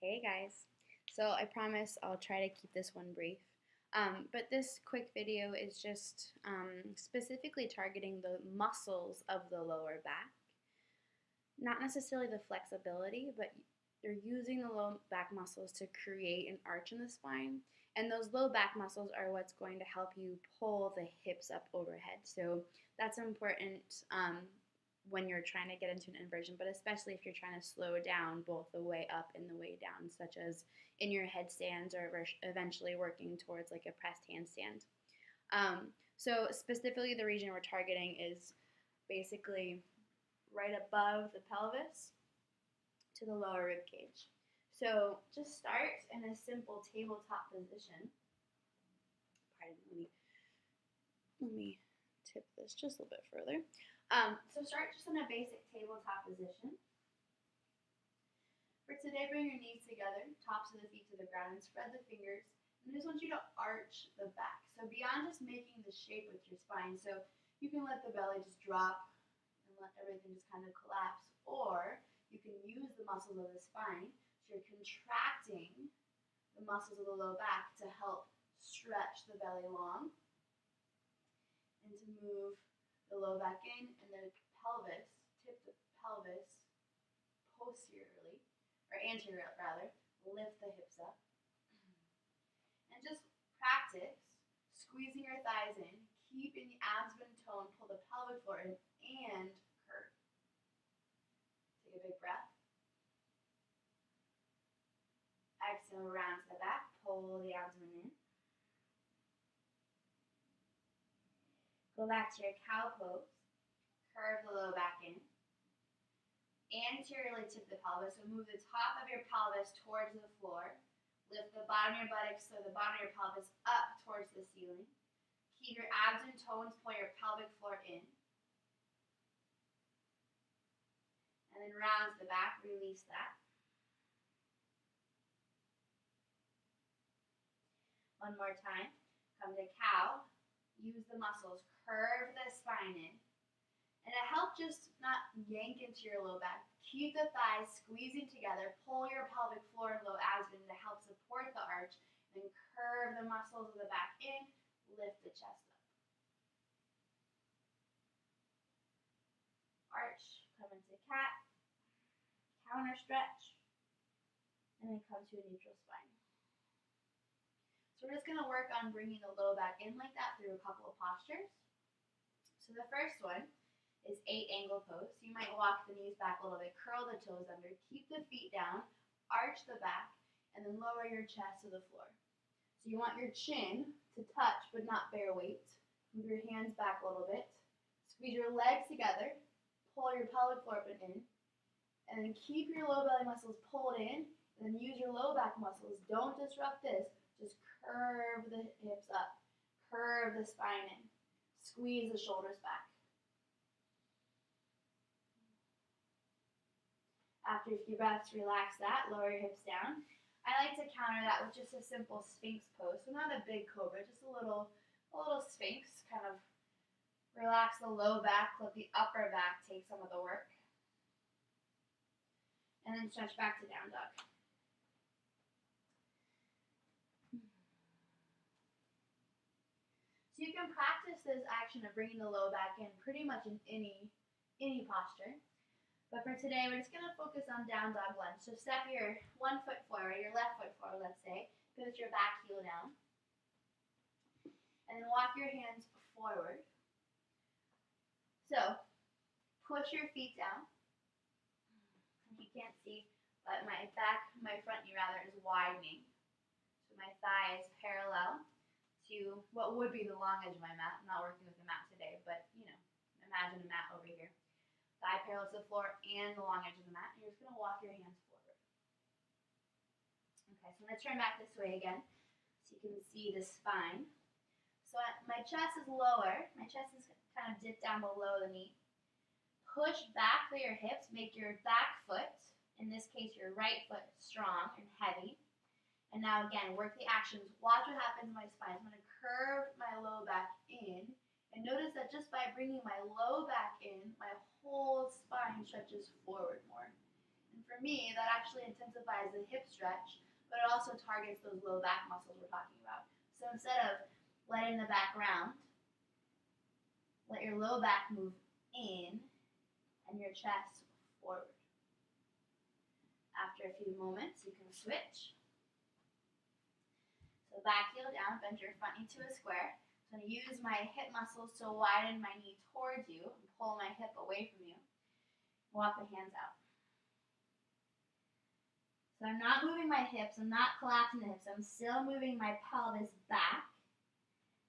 Hey guys. So I promise I'll try to keep this one brief. But this quick video is just specifically targeting the muscles of the lower back. Not necessarily the flexibility, but you're using the low back muscles to create an arch in the spine. And those low back muscles are what's going to help you pull the hips up overhead. So that's important when you're trying to get into an inversion, but especially if you're trying to slow down both the way up and the way down, such as in your headstands or eventually working towards like a pressed handstand. So specifically the region we're targeting is basically right above the pelvis to the lower rib cage. So just start in a simple tabletop position. Pardon me. Let me tip this just a little bit further. So start just in a basic tabletop position. For today, bring your knees together, tops of the feet to the ground, and spread the fingers. And I just want you to arch the back. So beyond just making the shape with your spine, so you can let the belly just drop and let everything just kind of collapse, or you can use the muscles of the spine. So you're contracting the muscles of the low back to help stretch the belly long and to move the low back in, and the pelvis, tip the pelvis posteriorly, or anterior rather, lift the hips up. And just practice squeezing your thighs in, keeping the abdomen tone, pull the pelvic floor in, and curve. Take a big breath. Exhale, round to the back, pull the abdomen in. Go back to your cow pose. Curve the low back in. Anteriorly tip the pelvis, so move the top of your pelvis towards the floor. Lift the bottom of your buttocks so the bottom of your pelvis up towards the ceiling. Keep your abdomen tones, pull your pelvic floor in. And then round to the back, release that. One more time. Come to cow. Use the muscles, curve the spine in. And to help just not yank into your low back, keep the thighs squeezing together, pull your pelvic floor and low abdomen to help support the arch, and curve the muscles of the back in, lift the chest up. Arch, come into cat, counter stretch, and then come to a neutral spine. So we're just going to work on bringing the low back in like that through a couple of postures. So the first one is 8 angle pose. So you might walk the knees back a little bit, curl the toes under, keep the feet down, arch the back, and then lower your chest to the floor. So you want your chin to touch but not bear weight. Move your hands back a little bit. Squeeze your legs together, pull your pelvic floor up and in, and then keep your low belly muscles pulled in, and then use your low back muscles. Don't disrupt this. Just curve the hips up, curve the spine in, squeeze the shoulders back. After a few breaths, relax that, lower your hips down. I like to counter that with just a simple sphinx pose. So not a big cobra, just a little sphinx. Kind of relax the low back, let the upper back take some of the work. And then stretch back to down dog. So you can practice this action of bringing the low back in pretty much in any posture. But for today, we're just going to focus on down dog lunge. So step your one foot forward, your left foot forward, let's say. Put your back heel down. And then walk your hands forward. So push your feet down. You can't see, but my front knee rather, is widening. So my thigh is parallel to what would be the long edge of my mat. I'm not working with the mat today, but imagine a mat over here. Thigh parallel to the floor and the long edge of the mat. And you're just going to walk your hands forward. Okay, so I'm going to turn back this way again so you can see the spine. So my chest is lower. My chest is kind of dipped down below the knee. Push back through your hips. Make your back foot, in this case your right foot, strong and heavy. And now again, work the actions. Watch what happens to my spine. I'm going to curve my low back in. And notice that just by bringing my low back in, my whole spine stretches forward more. And for For me, that actually intensifies the hip stretch, but it also targets those low back muscles we're talking about. So instead of letting the back round, let your low back move in and your chest forward. After a few moments, you can switch. So back heel down, bend your front knee to a square. So I'm going to use my hip muscles to widen my knee towards you and pull my hip away from you. Walk the hands out. So I'm not moving my hips, I'm not collapsing the hips, I'm still moving my pelvis back.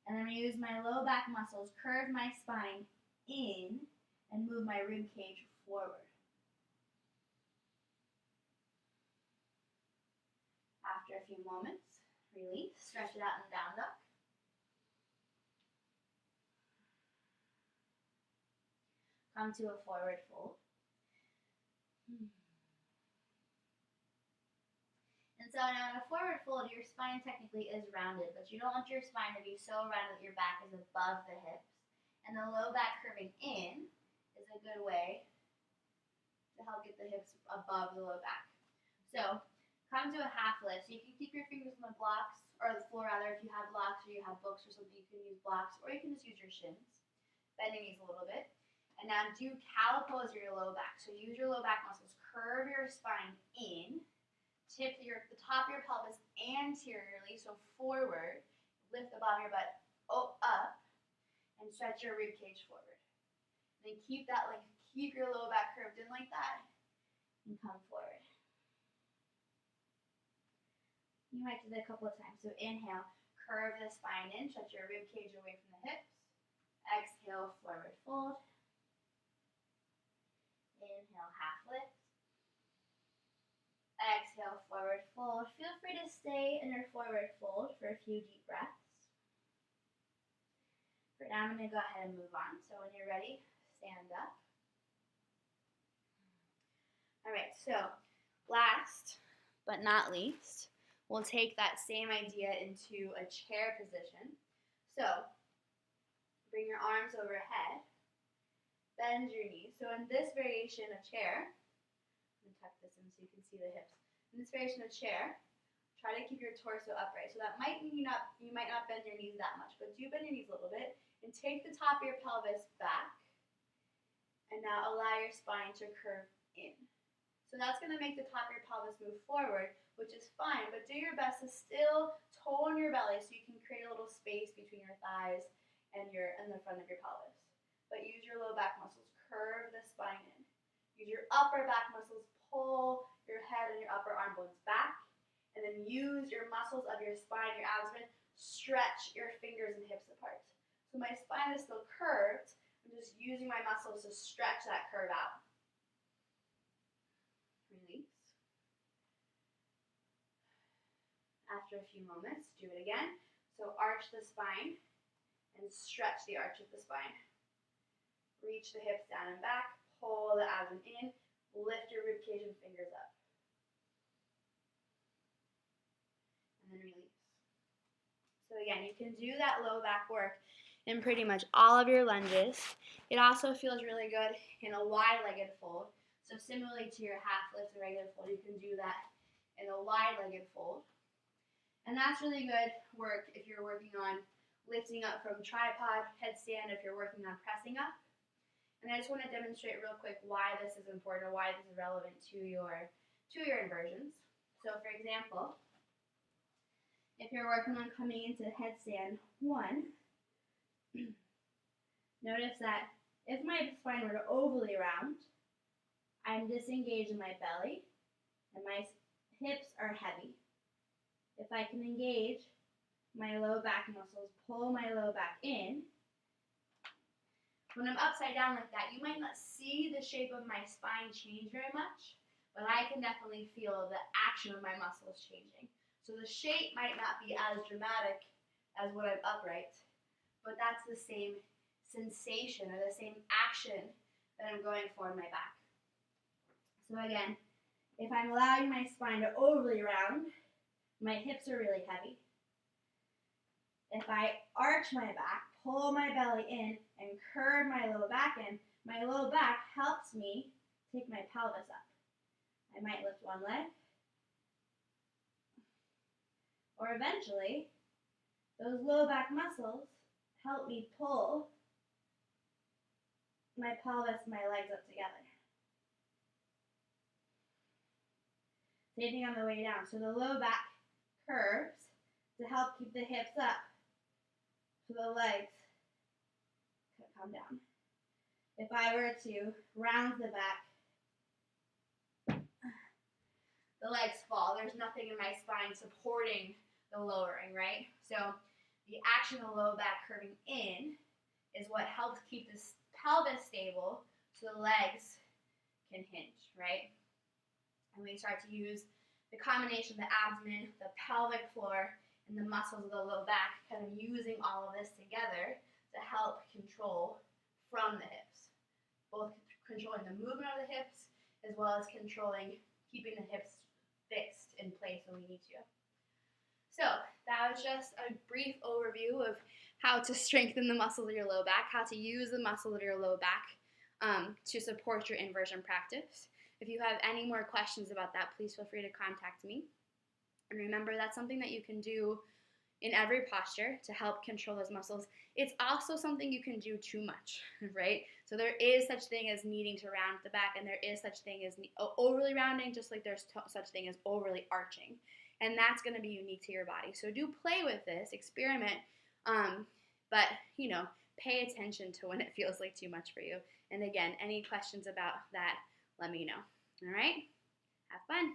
And then I'm going to use my low back muscles, curve my spine in, and move my rib cage forward. After a few moments, release, stretch it out in down dog. Come to a forward fold. And so now in a forward fold, your spine technically is rounded, but you don't want your spine to be so rounded that your back is above the hips. And the low back curving in is a good way to help get the hips above the low back. So come to a half lift. So you can keep your fingers on the blocks, or the floor rather, if you have blocks or you have books or something, you can use blocks, or you can just use your shins. Bend your knees a little bit. And now do cow pose your low back. So use your low back muscles, curve your spine in, tip the top of your pelvis anteriorly, so forward, lift the bottom of your butt up, and stretch your rib cage forward. Then keep that length, keep your low back curved in like that, and come forward. You might do that a couple of times. So inhale, curve the spine in, stretch your rib cage away from the hips. Exhale, forward fold. Inhale, half lift. Exhale, forward fold. Feel free to stay in your forward fold for a few deep breaths. For now, I'm going to go ahead and move on. So when you're ready, stand up. All right, so last but not least, we'll take that same idea into a chair position. So bring your arms overhead. Bend your knees. So in this variation of chair, I'm going to tuck this in so you can see the hips. In this variation of chair, try to keep your torso upright. So that might mean you might not bend your knees that much, but do bend your knees a little bit. And take the top of your pelvis back. And now allow your spine to curve in. So that's going to make the top of your pelvis move forward, which is fine, but do your best to still tone your belly so you can create a little space between your thighs and the front of your pelvis. But use your low back muscles, curve the spine in. Use your upper back muscles, pull your head and your upper arm bones back, and then use your muscles of your spine, your abdomen, stretch your fingers and hips apart. So my spine is still curved, I'm just using my muscles to stretch that curve out. Release. After a few moments, do it again. So arch the spine and stretch the arch of the spine. Reach the hips down and back, pull the abdomen in, lift your ribcage and fingers up. And then release. So again, you can do that low back work in pretty much all of your lunges. It also feels really good in a wide-legged fold. So similarly to your half lift and regular fold, you can do that in a wide-legged fold. And that's really good work if you're working on lifting up from tripod, headstand, if you're working on pressing up. And I just want to demonstrate real quick why this is important or why this is relevant to your inversions. So for example, if you're working on coming into headstand 1, notice that if my spine were to ovally round, I'm disengaged in my belly and my hips are heavy. If I can engage my low back muscles, pull my low back in, when I'm upside down like that, you might not see the shape of my spine change very much, but I can definitely feel the action of my muscles changing. So the shape might not be as dramatic as when I'm upright, but that's the same sensation or the same action that I'm going for in my back. So again, if I'm allowing my spine to overly round, my hips are really heavy. If I arch my back, pull my belly in, and curve my low back in, my low back helps me take my pelvis up. I might lift one leg. Or eventually, those low back muscles help me pull my pelvis, my legs up together. Same thing on the way down. So the low back curves to help keep the hips up so the legs can come down. If I were to round the back, the legs fall. There's nothing in my spine supporting the lowering, right? So the action of the low back curving in is what helps keep this pelvis stable so the legs can hinge, right? And we start to use the combination of the abdomen, the pelvic floor, and the muscles of the low back, kind of using all of this together to help control from the hips. Both controlling the movement of the hips as well as controlling keeping the hips fixed in place when we need to. So that was just a brief overview of how to strengthen the muscles of your low back, how to use the muscles of your low back to support your inversion practice. If you have any more questions about that, please feel free to contact me. And remember, that's something that you can do in every posture to help control those muscles. It's also something you can do too much, right? So there is such thing as needing to round the back, and there is such thing as overly rounding, just like there's such thing as overly arching. And that's going to be unique to your body. So do play with this, experiment, but, pay attention to when it feels like too much for you. And again, any questions about that, let me know. All right? Have fun.